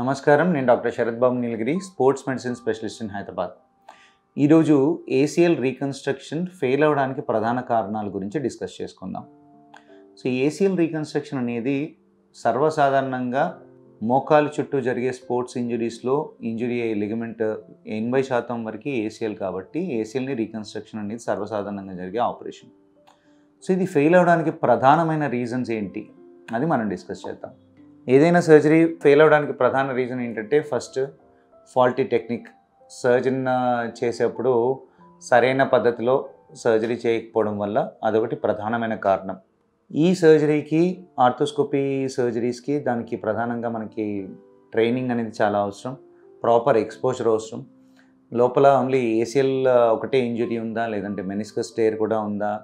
నమస్కారం, నేను doctor Sarath Babu Neelagiri, sports medicine specialist in Hyderabad. ఈరోజు ఏసీఎల్ రీకన్స్ట్రక్షన్ ఫెయిల్ అవ్వడానికి ప్రధాన కారణాల గురించి డిస్కస్ చేసుకుందాం. సో ఏసీఎల్ రీకన్స్ట్రక్షన్ అనేది సర్వసాధారణంగా మోకాలు చుట్టూ జరిగే స్పోర్ట్స్ ఇంజురీస్లో ఇంజురీ అయ్యే లిగమెంట్ 80% వరకు ఏసీఎల్, కాబట్టి ఏసీఎల్ని రీకన్స్ట్రక్షన్ అనేది సర్వసాధారణంగా జరిగే ఆపరేషన్. సో ఇది ఫెయిల్ అవ్వడానికి ప్రధానమైన రీజన్స్ ఏంటి అది మనం డిస్కస్ చేద్దాం. ఏదైనా సర్జరీ ఫెయిల్ అవ్వడానికి ప్రధాన రీజన్ ఏంటంటే, ఫస్ట్ ఫాల్టీ టెక్నిక్. సర్జన్ చేసేప్పుడు సరైన పద్ధతిలో సర్జరీ చేయకపోవడం వల్ల అదొకటి ప్రధానమైన కారణం. ఈ సర్జరీకి, ఆర్థోస్కోపీ సర్జరీస్కి దానికి ప్రధానంగా మనకి ట్రైనింగ్ అనేది చాలా అవసరం, ప్రాపర్ ఎక్స్పోజర్ అవసరం. లోపల ఓన్లీ ఏసీఎల్ ఒకటే ఇంజురీ ఉందా, లేదంటే మెనిస్కస్ టేర్ కూడా ఉందా,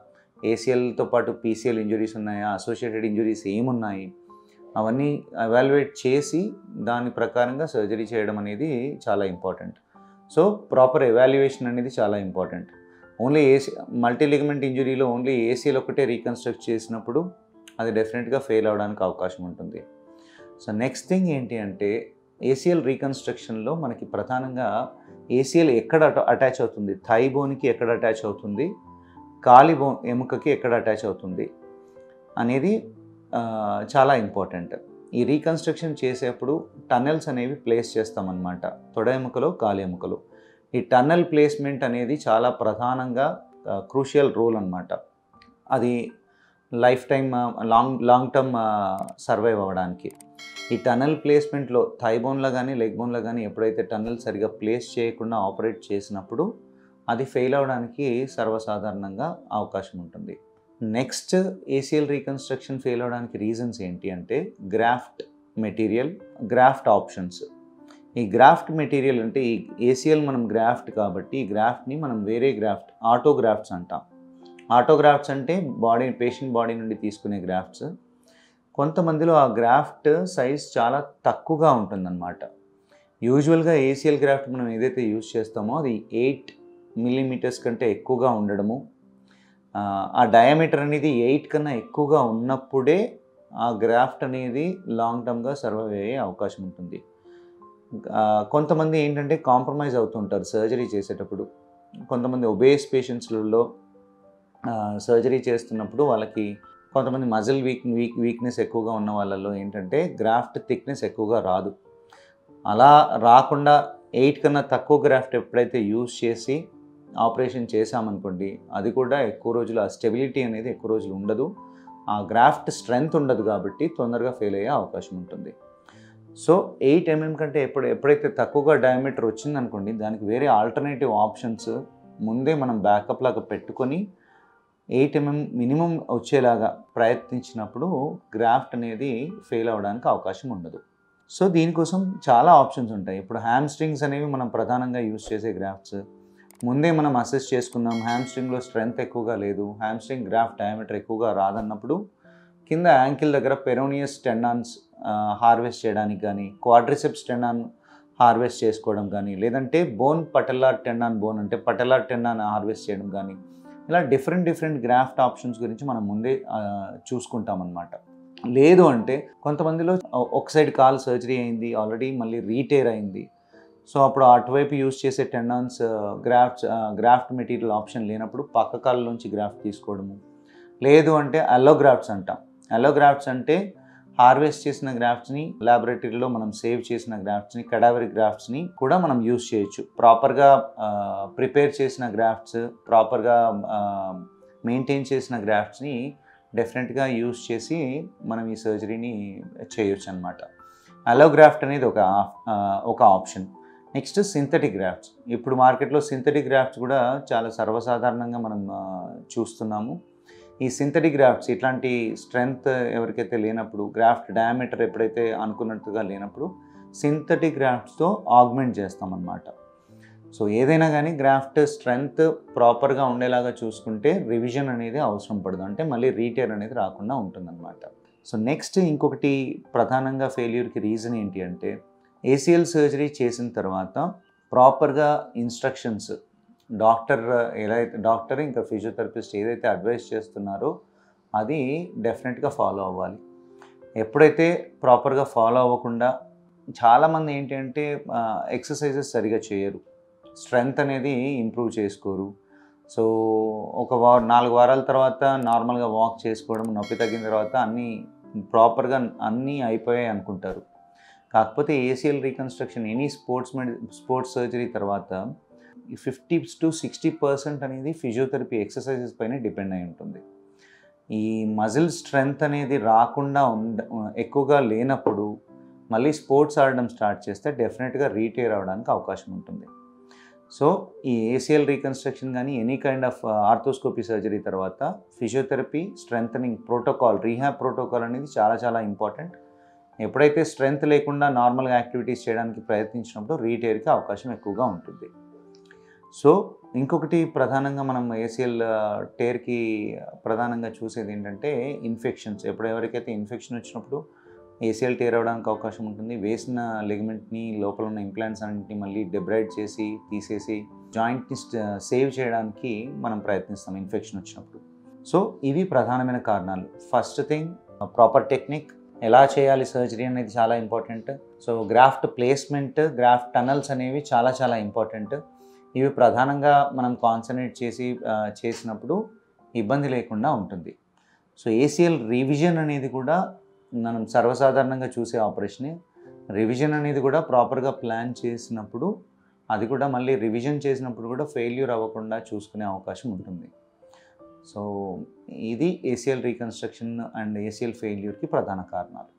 ఏసీఎల్తో పాటు పీసీఎల్ ఇంజురీస్ ఉన్నాయా, అసోసియేటెడ్ ఇంజురీస్ ఏమున్నాయి, అవన్నీ ఎవాల్యుయేట్ చేసి దాని ప్రకారంగా సర్జరీ చేయడం అనేది చాలా ఇంపార్టెంట్. సో ప్రాపర్ ఎవాల్యుయేషన్ అనేది చాలా ఇంపార్టెంట్. ఓన్లీ మల్టీ లిగమెంట్ ఇంజురీలో ఓన్లీ ఏసీఎల్ ఒకటే రీకన్స్ట్రక్ట్ చేసినప్పుడు అది డెఫినెట్గా ఫెయిల్ అవడానికి అవకాశం ఉంటుంది. సో నెక్స్ట్ థింగ్ ఏంటి అంటే, ఏసీఎల్ రీకన్స్ట్రక్షన్లో మనకి ప్రధానంగా ఏసీఎల్ ఎక్కడ అటాచ్ అవుతుంది, థై బోన్కి ఎక్కడ అటాచ్ అవుతుంది, కాలి ఎముకకి ఎక్కడ అటాచ్ అవుతుంది అనేది చాలా ఇంపార్టెంట్. ఈ రీకన్స్ట్రక్షన్ చేసేప్పుడు టన్నెల్స్ అనేవి ప్లేస్ చేస్తామన్నమాట, తొడ ఎముకలో, కాలి ఎముకలో. ఈ టన్నెల్ ప్లేస్మెంట్ అనేది చాలా ప్రధానంగా క్రూషియల్ రోల్ అన్నమాట. అది life time long term survive అవ్వడానికి. ఈ టన్నెల్ ప్లేస్మెంట్లో థై బోన్లో కానీ లెగ్ బోన్లో కానీ ఎప్పుడైతే టన్నెల్ సరిగా ప్లేస్ చేయకుండా ఆపరేట్ చేసినప్పుడు అది ఫెయిల్ అవ్వడానికి సర్వసాధారణంగా అవకాశం ఉంటుంది. నెక్స్ట్ ఏసీఎల్ రీకన్స్ట్రక్షన్ ఫెయిల్ అవ్వడానికి రీజన్స్ ఏంటి అంటే, గ్రాఫ్ట్ మెటీరియల్, గ్రాఫ్ట్ ఆప్షన్స్. ఈ గ్రాఫ్ట్ మెటీరియల్ అంటే, ఈ ఏసీఎల్ మనం గ్రాఫ్ట్ కాబట్టి ఈ గ్రాఫ్ట్ని మనం వేరే గ్రాఫ్ట్, ఆటోగ్రాఫ్ట్స్ అంటాం. ఆటోగ్రాఫ్ట్స్ అంటే పేషెంట్ బాడీ నుండి తీసుకునే గ్రాఫ్ట్స్. కొంతమందిలో ఆ గ్రాఫ్ట్ సైజ్ చాలా తక్కువగా ఉంటుందన్నమాట. యూజువల్గా ఏసీఎల్ గ్రాఫ్ట్ మనం ఏదైతే యూజ్ చేస్తామో అది 8 మిల్లీమీటర్స్ కంటే ఎక్కువగా ఉండడము, ఆ డయామీటర్ అనేది 8 కన్నా ఎక్కువగా ఉన్నప్పుడే ఆ గ్రాఫ్ట్ అనేది లాంగ్ టర్మ్గా సర్వైవ్ అయ్యే అవకాశం ఉంటుంది. కొంతమంది ఏంటంటే కాంప్రమైజ్ అవుతుంటారు సర్జరీ చేసేటప్పుడు. కొంతమంది ఒబేస్ పేషెంట్స్లలో సర్జరీ చేస్తున్నప్పుడు వాళ్ళకి కొంతమంది మజిల్ వీక్నెస్ ఎక్కువగా ఉన్న వాళ్ళలో ఏంటంటే గ్రాఫ్ట్ థిక్నెస్ ఎక్కువగా రాదు. అలా రాకుండా 8 కన్నా తక్కువ గ్రాఫ్ట్ ఎప్పుడైతే యూజ్ చేసి ఆపరేషన్ చేసామనుకోండి, అది కూడా ఎక్కువ రోజులు, ఆ స్టెబిలిటీ అనేది ఎక్కువ రోజులు ఉండదు, ఆ గ్రాఫ్ట్ స్ట్రెంగ్త్ ఉండదు, కాబట్టి తొందరగా ఫెయిల్ అయ్యే అవకాశం ఉంటుంది. సో 8 mm కంటే ఎప్పుడైతే తక్కువగా డయామీటర్ వచ్చిందనుకోండి, దానికి వేరే ఆల్టర్నేటివ్ ఆప్షన్స్ ముందే మనం బ్యాకప్ లాగా పెట్టుకొని 8 mm మినిమం వచ్చేలాగా ప్రయత్నించినప్పుడు గ్రాఫ్ట్ అనేది ఫెయిల్ అవ్వడానికి అవకాశం ఉండదు. సో దీనికోసం చాలా ఆప్షన్స్ ఉంటాయి. ఇప్పుడు హ్యామ్స్ట్రింగ్స్ అనేవి మనం ప్రధానంగా యూజ్ చేసే గ్రాఫ్ట్స్. ముందే మనం అసెస్ చేసుకుందాం, హ్యామ్స్ట్రింగ్లో స్ట్రెంగ్త్ ఎక్కువగా లేదు, హ్యామ్స్ట్రింగ్ గ్రాఫ్ట్ డయామీటర్ ఎక్కువగా రాదన్నప్పుడు కింద యాంకిల్ దగ్గర పెరోనియస్ టెండాన్స్ హార్వెస్ట్ చేయడానికి కానీ, క్వాడ్రిసెప్స్ టెండాన్ హార్వెస్ట్ చేసుకోవడం కానీ, లేదంటే పటెల్లార్ టెండాన్ హార్వెస్ట్ చేయడం కానీ, ఇలా డిఫరెంట్ గ్రాఫ్ట్ ఆప్షన్స్ గురించి మనం ముందే చూసుకుంటాం అన్నమాట. లేదు అంటే కొంతమందిలో ఒక సైడ్ కాల్ సర్జరీ అయింది ఆల్రెడీ, మళ్ళీ రీటేర్ అయింది. సో అప్పుడు అటువైపు యూజ్ చేసే టెండాన్స్ గ్రాఫ్ట్ మెటీరియల్ ఆప్షన్ లేనప్పుడు పక్క కాళ్ళ నుంచి గ్రాఫ్ట్ తీసుకోవడము. లేదు అంటే అల్లోగ్రాఫ్ట్స్ అంటాం. అల్లోగ్రాఫ్ట్స్ అంటే హార్వెస్ట్ చేసిన గ్రాఫ్ట్స్ని, ల్యాబొరేటరీలో మనం సేవ్ చేసిన గ్రాఫ్ట్స్ని, కడావరీ గ్రాఫ్ట్స్ని కూడా మనం యూజ్ చేయొచ్చు. ప్రాపర్గా ప్రిపేర్ చేసిన గ్రాఫ్ట్స్, ప్రాపర్గా మెయింటైన్ చేసిన గ్రాఫ్ట్స్ని డెఫినెట్గా యూజ్ చేసి మనం ఈ సర్జరీని చేయొచ్చు అన్నమాట. అల్లోగ్రాఫ్ట్ అనేది ఒక ఆప్షన్. Next synthetic grafts. ఇప్పుడు మార్కెట్లో సింథటిక్ గ్రాఫ్ట్స్ కూడా చాలా సర్వసాధారణంగా మనం చూస్తున్నాము. ఈ సింథటిక్ గ్రాఫ్ట్స్ ఇట్లాంటి స్ట్రెంగ్త్ ఎవరికైతే లేనప్పుడు, గ్రాఫ్ట్ డయామీటర్ ఎప్పుడైతే అనుకున్నట్టుగా లేనప్పుడు సింథటిక్ గ్రాఫ్ట్స్తో ఆగ్మెంట్ చేస్తామన్నమాట. సో ఏదైనా కానీ గ్రాఫ్ట్ స్ట్రెంగ్త్ ప్రాపర్గా ఉండేలాగా చూసుకుంటే రివిజన్ అనేది అవసరం పడదు, అంటే మళ్ళీ రీటేర్ అనేది రాకుండా ఉంటుందన్నమాట. సో నెక్స్ట్ ఇంకొకటి ప్రధానంగా ఫెయిల్యూర్కి రీజన్ ఏంటి అంటే, ఏసీఎల్ సర్జరీ చేసిన తర్వాత ప్రాపర్గా ఇన్స్ట్రక్షన్స్ డాక్టర్ ఇంకా ఫిజియోథెరపిస్ట్ ఏదైతే అడ్వైస్ చేస్తున్నారో అది డెఫినెట్గా ఫాలో అవ్వాలి. ఎప్పుడైతే ప్రాపర్గా ఫాలో అవ్వకుండా చాలామంది ఏంటి అంటే ఎక్సర్సైజెస్ సరిగా చేయరు, స్ట్రెంగ్త్ అనేది ఇంప్రూవ్ చేసుకోరు. సో ఒక 4 వారాల తర్వాత నార్మల్గా వాక్ చేసుకోవడం, నొప్పి తగ్గిన తర్వాత అన్నీ ప్రాపర్గా అన్నీ అయిపోయాయి అనుకుంటారు. కాకపోతే ACL reconstruction any sports surgery తర్వాత 50-60% అనేది ఫిజియోథెరపీ ఎక్సర్సైజెస్ పైన డిపెండ్ అయి ఉంటుంది. ఈ మజిల్ స్ట్రెంగ్త్ అనేది రాకుండా ఎక్కువగా లేనప్పుడు మళ్ళీ స్పోర్ట్స్ ఆడడం స్టార్ట్ చేస్తే డెఫినెట్గా రీటేర్ అవ్వడానికి అవకాశం ఉంటుంది. సో ఈ ఏసీఎల్ రీకన్స్ట్రక్షన్ కానీ any kind of arthroscopy surgery తర్వాత physiotherapy strengthening protocol, rehab protocol అనేది చాలా చాలా ఇంపార్టెంట్. ఎప్పుడైతే స్ట్రెంగ్త్ లేకుండా నార్మల్గా యాక్టివిటీస్ చేయడానికి ప్రయత్నించినప్పుడు రీటేర్కి అవకాశం ఎక్కువగా ఉంటుంది. సో ఇంకొకటి ప్రధానంగా మనం ఏసీఎల్ టేర్కి ప్రధానంగా చూసేది ఏంటంటే ఇన్ఫెక్షన్స్. ఎవరికైతే ఇన్ఫెక్షన్ వచ్చినప్పుడు ఏసీఎల్ టేర్ అవ్వడానికి అవకాశం ఉంటుంది. వేసిన లిగమెంట్ని, లోపల ఉన్న ఇంప్లాంట్స్ అన్నింటినీ మళ్ళీ డెబ్రైడ్ చేసి తీసేసి జాయింట్ని సేవ్ చేయడానికి మనం ప్రయత్నిస్తాం ఇన్ఫెక్షన్ వచ్చినప్పుడు. సో ఇవి ప్రధానమైన కారణాలు. ఫస్ట్ థింగ్ ప్రాపర్ టెక్నిక్, ఎలా చేయాలి సర్జరీ అనేది చాలా important. So graft placement, graft tunnels అనేవి చాలా చాలా ఇంపార్టెంట్. ఇవి ప్రధానంగా మనం కాన్సన్ట్రేట్ చేసినప్పుడు ఇబ్బంది లేకుండా ఉంటుంది. సో ఏసీఎల్ రివిజన్ అనేది కూడా మనం సర్వసాధారణంగా చూసే ఆపరేషనే. రివిజన్ అనేది కూడా ప్రాపర్గా ప్లాన్ చేసినప్పుడు అది కూడా మళ్ళీ రివిజన్ చేసినప్పుడు కూడా ఫెయిల్యూర్ అవ్వకుండా చూసుకునే అవకాశం ఉంటుంది. సో ఇది ఏసీఎల్ రీకన్స్ట్రక్షన్ అండ్ ఏసీఎల్ ఫెయిల్యూర్కి ప్రధాన కారణాలు.